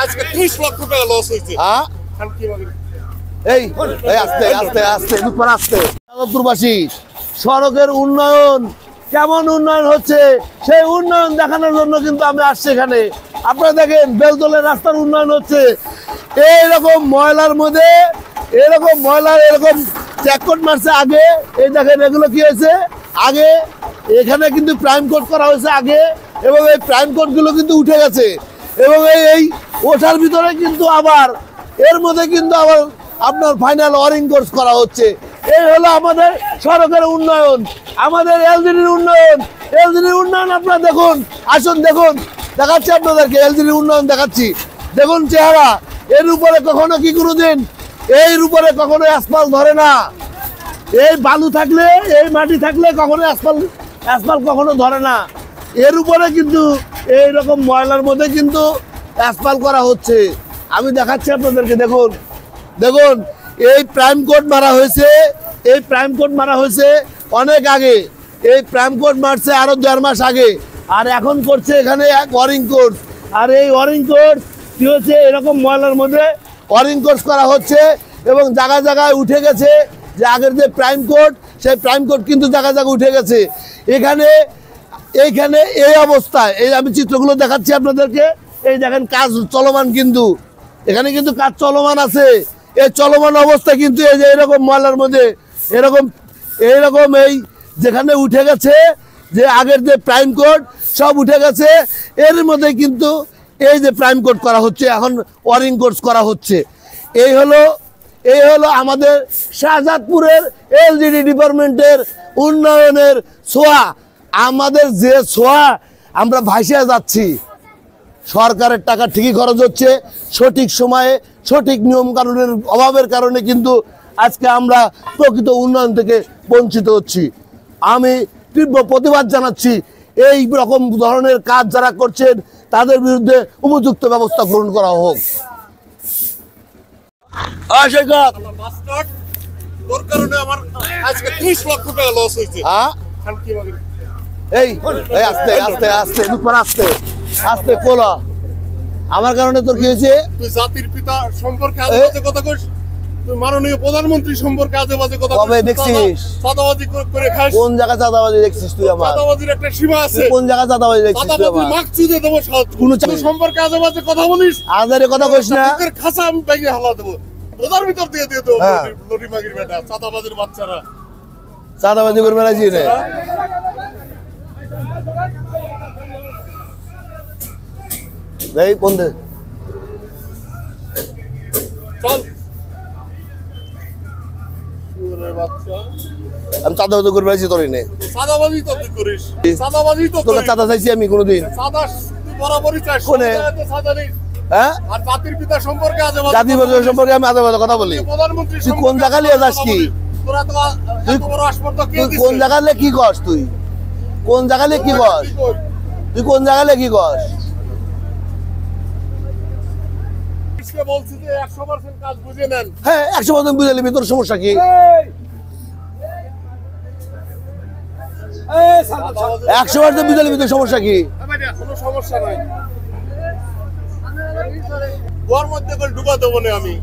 আজকে 30 লক্ষ টাকা লস হয়েছে। হ্যাঁ এই আস্তে আস্তে আস্তে উপর আস্তে প্রবাসী সড়কের উন্নয়ন কেমন উন্নয়ন হচ্ছে সেই উন্নয়ন দেখানোর জন্য কিন্তু আমি আসছি এখানে। আপনারা দেখেন বেলতলের রাস্তার উন্নয়ন হচ্ছে, এইরকম ময়লার মধ্যে এরকম চ্যাককোট মারছে আগে। এই দেখেন এগুলো কি হয়েছে আগে, এখানে কিন্তু প্রাইম কোট করা হয়েছে আগে, এবং এই প্রাইম কোটগুলো কিন্তু উঠে গেছে, এবং এই ওঠার ভিতরে কিন্তু আবার এর মধ্যে কিন্তু আবার আপনার ফাইনাল ওয়ারিং কোর্স করা হচ্ছে। এই হলো আমাদের সড়কের উন্নয়ন, আমাদের এলজিডির উন্নয়ন। এলজিডির উন্নয়ন আপনারা দেখুন, আসুন দেখুন, দেখাচ্ছি আপনাদেরকে এলজিডির উন্নয়ন দেখাচ্ছি। দেখুন চেহারা, এর উপরে কখনো কি কোনোদিন এর উপরে কখনো অ্যাসফাল্ট ধরে না। এই বালু থাকলে এই মাটি থাকলে কখনো অ্যাসফাল্ট কখনো ধরে না। এর উপরে কিন্তু এইরকম ময়লার মধ্যে কিন্তু অ্যাসফাল্ট করা হচ্ছে। আমি দেখাচ্ছি আপনাদেরকে, দেখুন দেখুন এই প্রাইম কোট মারা হয়েছে, এই প্রাইম কোট মারা হয়েছে অনেক আগে। এই প্রাইম কোট মারছে আরো 1.5 মাস আগে, আর এখন করছে এখানে এক ওয়ারিং কোর্স। আর এই ওয়ারিং কোর্স কি হচ্ছে, এরকম ময়লার মধ্যে ওয়ারিং কোর্স করা হচ্ছে, এবং জায়গায় জায়গায় উঠে গেছে যে আগের যে প্রাইম কোট, সেই প্রাইম কোট কিন্তু জায়গায় জায়গায় উঠে গেছে। এইখানে এই অবস্থায়, এই আমি চিত্রগুলো দেখাচ্ছি আপনাদেরকে, এই দেখেন কাজ চলমান, কিন্তু এখানে কিন্তু কাজ চলমান আছে। এই চলমান অবস্থা কিন্তু এই যে এরকম ময়লার মধ্যে এরকম এই যেখানে উঠে গেছে যে আগের যে প্রাইম কোট সব উঠে গেছে, এর মধ্যে কিন্তু এই যে প্রাইম কোট করা হচ্ছে, এখন ওয়ারিং কোর্স করা হচ্ছে। এই হলো আমাদের শাহজাদপুরের এলজিডি ডিপার্টমেন্টের উন্নয়নের ছোঁয়া। আমাদের যে ছোঁয়া, আমরা ভাসিয়ে যাচ্ছি। সরকারের টাকা ঠিকই খরচ হচ্ছে, সঠিক সময়ে সঠিক নিয়ম কানুনের অভাবের কারণে কিন্তু আজকে আমরা প্রকৃত উন্নয়ন থেকে বঞ্চিত হচ্ছি। আমি তীব্র প্রতিবাদ জানাচ্ছি, এই রকম ধরনের কাজ যারা করছেন তাদের বিরুদ্ধে উপযুক্ত ব্যবস্থা গ্রহণ করা হোক। তোর কারণে আমার আজকে 30 লক্ষ টাকা লস হয়েছে। এই আস্তে আস্তে আস্তে উপর আস্তে আস্তে কোলা, আমার কারণে তোর কি হয়েছে? তুই জাতির পিতা সম্পর্কে আজে বাজে কথা কইস, তুই মাননীয় প্রধানমন্ত্রী সম্পর্কে আজে বাজে কথা কবে দেখছিস? চাঁদাবাজি করে খাস। কোন জায়গা চাঁদাবাজি দেখছিস তুই? আমার চাঁদাবাজির একটা সীমা আছে। কোন জায়গা চাঁদাবাজি দেখছিস তুই? আমার মাকসুদে দেব কোন সম্পর্কে আজে বাজে কথা বলিস, আজারে কথা কইস না। তোর খাসা আমি ভেঙে হালা দেব, রোদার ভিতর দিয়ে দেব। লরি মাগির বেটা, চাঁদাবাজির বাচ্চারা চাঁদাবাজি করে বেড়াইছি রে। এই বন্ধে চল, আমি চাঁদাবাজি করে বেড়াইছি তোর নে। চাঁদাবাজি তো তুই করিস, চাঁদাবাজি তো তোর চাঁদা চাইছি আমি কোনোদিন? চাঁদা তুই বরাবরই চাস। কোনে? চাঁদা নেই। হ্যাঁ, আর জাতির পিতা সম্পর্কে আজে বাজে জাতির পিতা সম্পর্কে আমি আজে বাজে কথা বলি? প্রধানমন্ত্রী তুই কোন জায়গা লিয়ে যাস কি? তোরা তো এত বড় আসপর্দা কে দিছে? কোন জায়গা লিয়ে কি করস তুই? কোন জায়গা লিয়ে কি করস তুই? কোন জায়গা লিয়ে কি করস? বলছি যে 100% কাজ বুঝে নেন। হ্যাঁ, 100% বুঝে নিবি, তোর সমস্যা কি? 100% বুঝে নিবি, তোর সমস্যা কি? কোনো সমস্যা নাই, ওর মধ্যে করে ঢুকা দেবো না আমি।